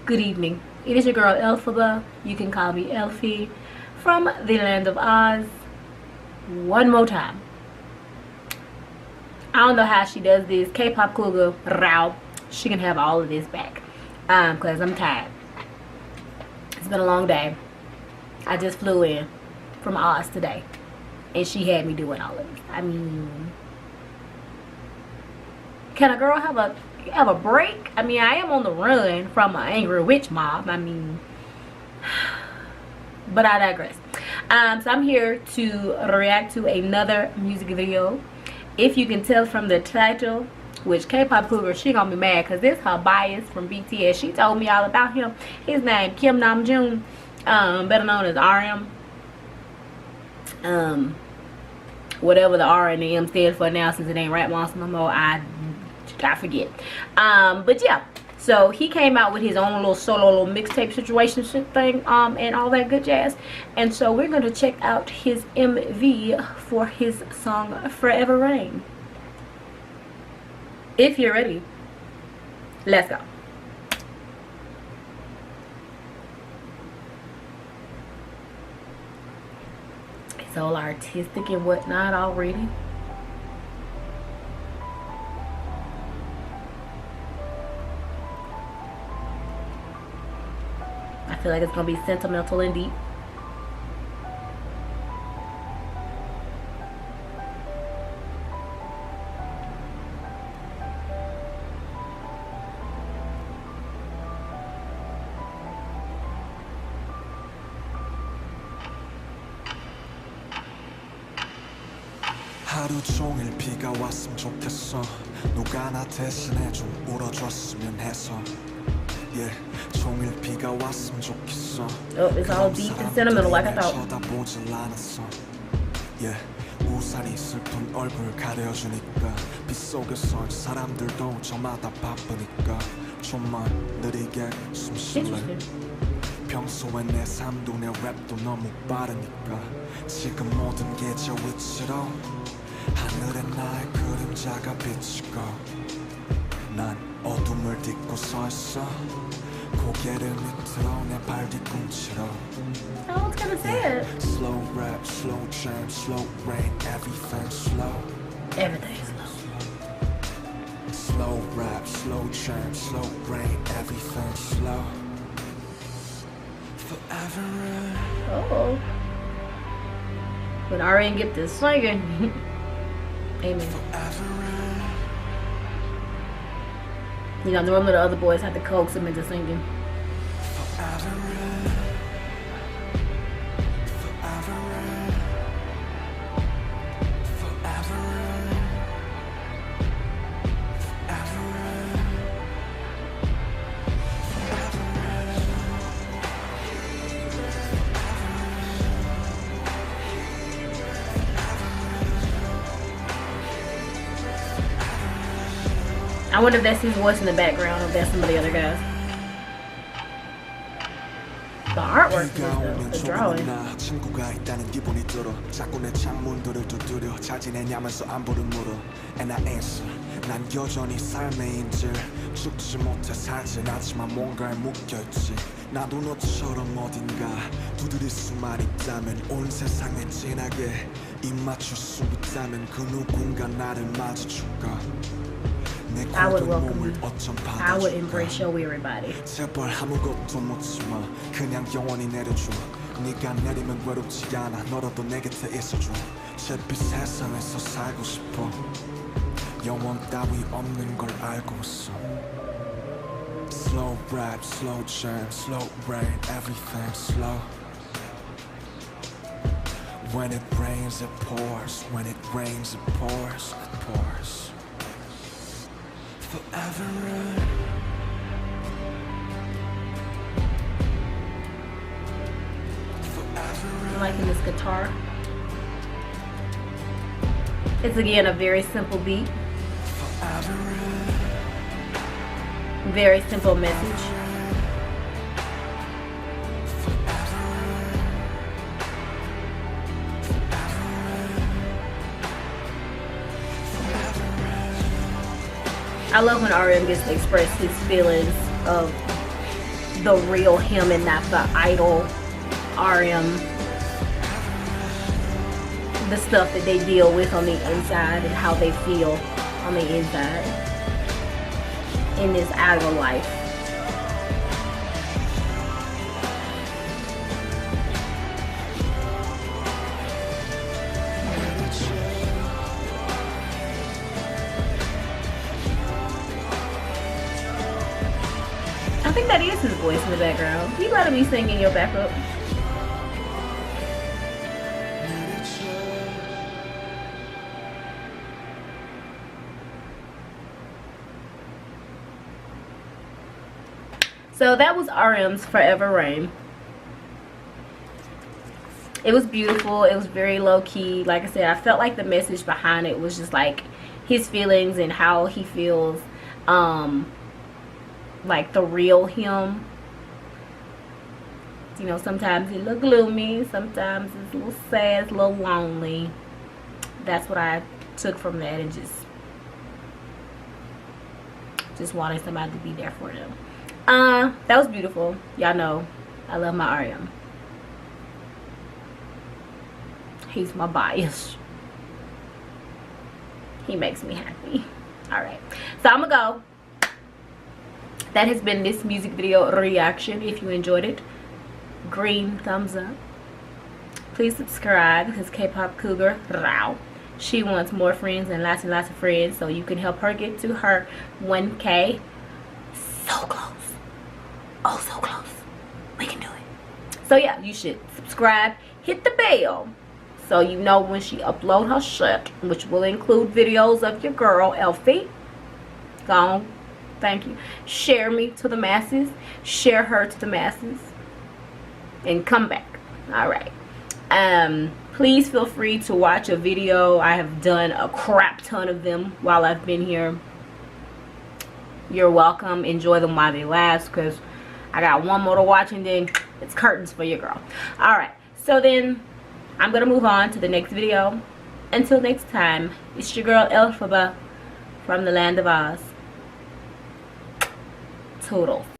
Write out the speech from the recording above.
good evening. It is your girl Elphie. You can call me Elphie from the land of Oz. One more time. I don't know how she does this. K-pop cougar Rao. She can have all of this back. Cause I'm tired. It's been a long day. I just flew in from Oz today, and she had me doing all of this. I mean, can a girl have a break? I mean, I am on the run from an angry witch mob. I mean, but I digress. So I'm here to react to another music video. If you can tell from the title, which K-pop cougar, she gonna be mad because this her bias from BTS. She told me all about him. His name Kim Namjoon, better known as RM. Whatever the R and the M stand for now, since it ain't Rap Monster no more, I forget. But yeah, so he came out with his own little solo little mixtape situation thing, and all that good jazz. And so we're gonna check out his MV for his song Forever Rain. If you're ready, let's go. It's all artistic and whatnot already. I feel like it's gonna be sentimental and deep. 하루 종일 비가 왔으면 좋겠어. 누가 나 대신해 좀 울어줬으면 해서. Yeah, 종일 비가 왔으면 좋겠어. Oh, it's all deep and sentimental like I thought. 쳐다보질 않았어. Yeah, 우산이 슬픈 얼굴 가려주니까 빗속에서 사람들도 저마다 바쁘니까 좀만 느리게 숨 쉴래. 평소에 내 삶도 내 랩도 너무 빠르니까 지금 모든 게 저 위치로 하늘에 나의 그림자가 비치고 난 어둠을 딛고 서 있어. 고개를 밑으로 내 발 뒤꿈치로. Oh, it's kind of sad. Slow rap, slow jam, slow rain, everything slow. Everything slow. Slow rap, slow jam, slow rain, everything slow. Forever rain. Oh. When RM get this singing. Amen. Forever rain. You know, normally the other boys have to coax him into singing. Forever rain. Forever rain. Forever rain. Forever rain. Forever rain. I wonder if that's his voice in the background or if that's some of the other guys. The artwork is the drawing. 친구가 있다는 기분이 들어. 자꾸 내 창문들을 두드려. 잘 지내냐면서 안부를 물어. And I answer. 난 여전히 삶의 인질. 죽지 못해 살진 않지만 뭔가에 묶여있지. 나도 너처럼 어딘가 두드릴 수만 있다면 온 세상에 진하게 입 맞출 수 있다면 그 누군가 나를 맞춰줄까. I would welcome you. I would embrace your weary body. 제발 아무것도 묻지 마. 그냥 영원히 내려줘. 네가 내리면 외롭지 않아. 너라도 내 곁에 있어줘. 잿빛 세상에서 살고 싶어. 영원 따위 없는 걸 알고 있어. Slow rap, slow jam, slow rain, everything slow. When it rains it pours. When it rains it pours. It pours. Forever rain. Forever rain. I'm liking this guitar. It's again a very simple beat. Forever rain. Very simple message. Forever rain. Forever rain. I love when RM gets to express his feelings of the real him and not the idol RM, the stuff that they deal with on the inside and how they feel on the inside in this outer life. I think that is his voice in the background. You gotta be singing your backup. So that was RM's Forever Rain. It was beautiful. It was very low-key. Like I said, I felt like the message behind it was just like his feelings and how he feels, like the real him. You know, sometimes he look gloomy, sometimes it's a little sad, it's a little lonely. That's what I took from that, and just wanted somebody to be there for them. That was beautiful. Y'all know I love my RM. He's my bias. He makes me happy. Alright, so I'm gonna go. That has been this music video reaction. If you enjoyed it, green thumbs up. Please subscribe. This is K-Pop Cougar Rao. She wants more friends and lots of friends, so you can help her get to her 1K. So close. Oh, so close. We can do it. So yeah, you should subscribe, hit the bell, so you know when she upload her shit, which will include videos of your girl Elphie. Go on. Thank you. Share me to the masses. Share her to the masses. And come back. Alright. Please feel free to watch a video. I have done a crap ton of them while I've been here. You're welcome. Enjoy them while they last, because I got one more to watch and then it's curtains for your girl. Alright. So then I'm going to move on to the next video. Until next time, it's your girl Elphie from the land of Oz. Toodles.